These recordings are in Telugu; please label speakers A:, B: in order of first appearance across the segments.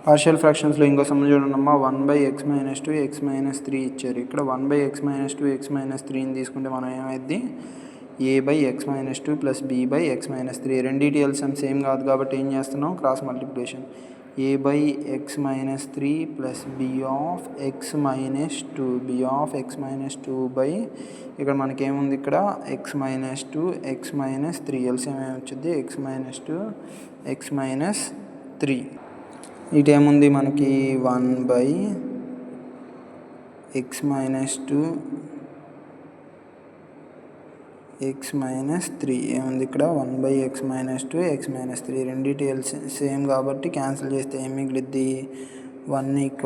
A: పార్షియల్ ఫ్రాక్షన్స్లో ఇంకో సమ్ చూడండమ్మా 1/x-2 x-3 ఇచ్చారు. ఇక్కడ 1/x-2 x-3ని తీసుకుంటే మనం ఏమైంది a/x-2 ప్లస్ b/x-3 రెండింటి ఎల్సిఎం సేమ్ కాదు కాబట్టి ఏం చేస్తున్నాం cross multiplication a/x-3 plus b/x-2 b/x-2 by ఇక్కడ మనకేముంది ఇక్కడ x-2 x-3 ఎల్సిఎం ఏమొచ్చింది x-2 x-3 ఇటు ఏముంది మనకి 1/x-2 x-3 ఏముంది ఇక్కడ 1/x-2 x-3 రెండింటి సేమ్ కాబట్టి క్యాన్సిల్ చేస్తే ఏం మిగిలిద్ది 1 =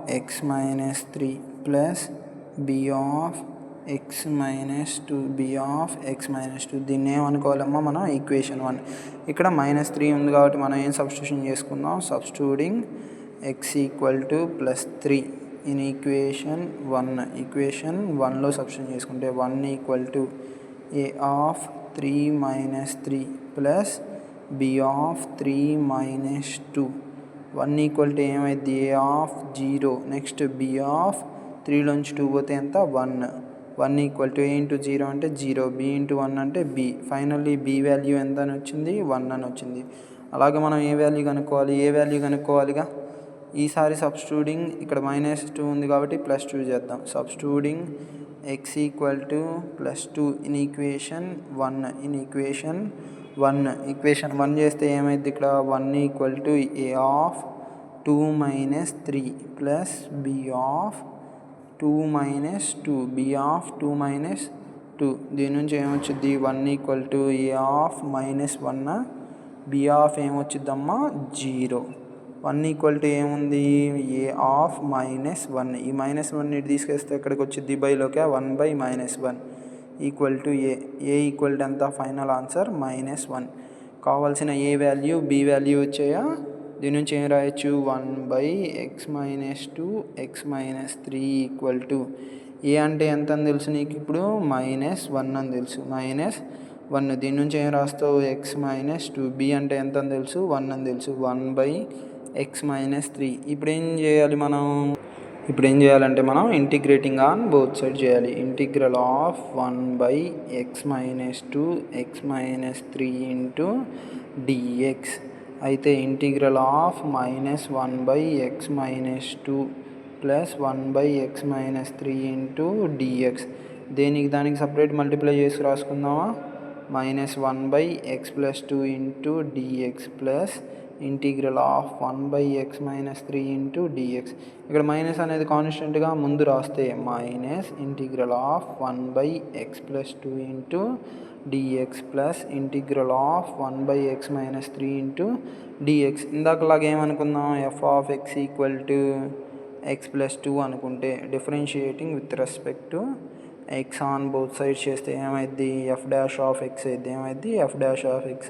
A: a/x-3 ప్లస్ b/x-2 దీన్ని ఏమనుకోవాలమ్మా మనం ఈక్వేషన్ 1. ఇక్కడ -3 ఉంది కాబట్టి మనం ఏం సబ్స్టిట్యూషన్ చేసుకుందాం substituting x = +3 in equation 1. Equation 1లో సబ్స్టిట్యూషన్ చేసుకుంటే 1 = a/3 ప్లస్ b/3 - 1 = ఏమైంది a/0 నెక్స్ట్ b/3లోంచి 2 పోతే ఎంత 1 1 = a × 0 అంటే 0 b × 1 అంటే b ఫైనల్లీ b వాల్యూ ఎంత అని వచ్చింది 1 అని వచ్చింది. అలాగే మనం ఏ వాల్యూ కనుక్కోవాలిగా ఈసారి సబ్స్టిట్యూటింగ్ ఇక్కడ -2 ఉంది కాబట్టి +2 చేద్దాం సబ్స్టిట్యూటింగ్ x = +2 ఇన్ ఈక్వేషన్ 1 చేస్తే ఏమైంది ఇక్కడ 1 = a/2 - 3 ప్లస్ b/2 - 2 దీని నుంచి ఏమొచ్చింది 1 = a/-1 b ఏమొచ్చిద్దమ్మా 0 1 = ఏముంది a/-1 ఈ -1 ఇటు తీసుకొస్తే ఎక్కడికి వచ్చింది బైలోకి 1/-1 = a ఎంత ఫైనల్ ఆన్సర్ -1 కావాల్సిన ఏ వాల్యూ బి వాల్యూ వచ్చాయా దీని నుంచి ఏం రాయొచ్చు 1/x-2 x-3 = ఏ అంటే ఎంత అని తెలుసు నీకు ఇప్పుడు -1 అని తెలుసు -1 దీని నుంచి ఏం రాస్తావు x-2 b అంటే ఎంత అని తెలుసు 1 అని తెలుసు 1/x-3 ఇప్పుడు ఏం చేయాలంటే మనం ఇంటిగ్రేటింగ్ ఆన్ బోత్ సైడ్ చేయాలి integral of 1/x-2 x-3 dx అయితే integral of -1/x-2 plus 1/x-3 dx దానికి సపరేట్ మల్టిప్లై చేసి రాసుకుందామా -1/x+2 dx plus integral of 1/x-3 dx ఇక్కడ మైనస్ అనేది కాన్స్టెంట్గా ముందు రాస్తే minus integral of 1/x+2 dx plus integral of 1/x-3 dx ఇందాకలాగా ఏమనుకుందాం f(x) = x+2 అనుకుంటే differentiating with respect to x on both sides చేస్తే ఏమైంది f'(x) అయితే ఏమైంది f'(x)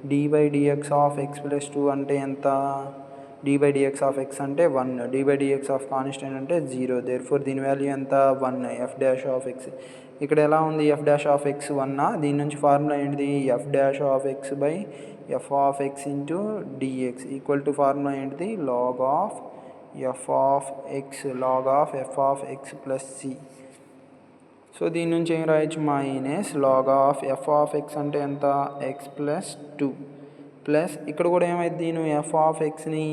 A: d/dx ఆఫ్ x+2 అంటే ఎంత d/dx ఆఫ్ x అంటే 1 d/dx ఆఫ్ కాన్స్టెంట్ అంటే 0 దేర్ఫోర్ దీని వాల్యూ ఎంత 1 f'(x) ఇక్కడ ఎలా ఉంది f'(x) 1 దీని నుంచి ఫార్ములా ఏంటిది f'(x/f(x) dx equal to formula ఏంటిది log of f(x) plus c so దీని నుంచి ఏం రాయొచ్చు -log of f(x) అంటే ఎంత x+2 ప్లస్ ఇక్కడ కూడా ఏమైంది నువ్వు f(x)ని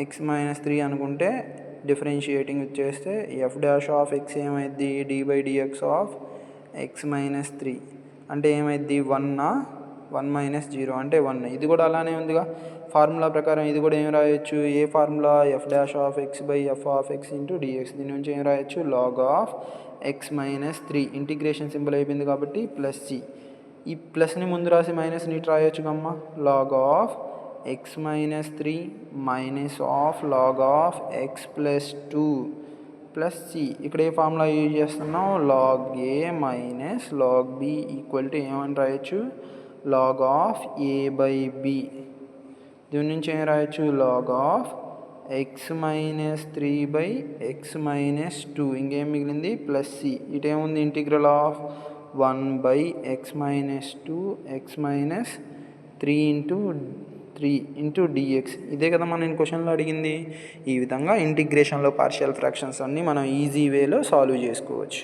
A: x-3 అనుకుంటే డిఫరెన్షియేటింగ్ చేస్తే f'(x) ఏమైంది d/dx ఆఫ్ x-3 అంటే ఏమైంది 1 - 0 అంటే 1 ఇది కూడా అలానే ఉందిగా ఫార్ములా ప్రకారం ఇది కూడా ఏం రాయొచ్చు ఏ ఫార్ములా f'(x/f(x) dx దీని నుంచి ఏం రాయొచ్చు log of x-3 integration symbol అయిపోయింది కాబట్టి ప్లస్ c ఈ ప్లస్ని ముందు రాసి మైనస్ని ఇటు రాయొచ్చు కమ్మ log of x-3 minus of log of x+2 plus c ఇక్కడ ఏ ఫార్ములా యూజ్ చేస్తున్నాం log a minus log b equal to ఏమని రాయొచ్చు log of a/b దీని నుంచి ఏం రాయొచ్చు log of x-3/x-2 ఇంకేం మిగిలింది ప్లస్ c ఇటేముంది integral of 1/x-2 x-3 3 dx. ఇదే కదా మనం క్వశ్చన్లో అడిగింది. ఈ విధంగా ఇంటిగ్రేషన్లో పార్షియల్ ఫ్రాక్షన్స్ అన్నీ మనం ఈజీ వేలో సాల్వ్ చేసుకోవచ్చు.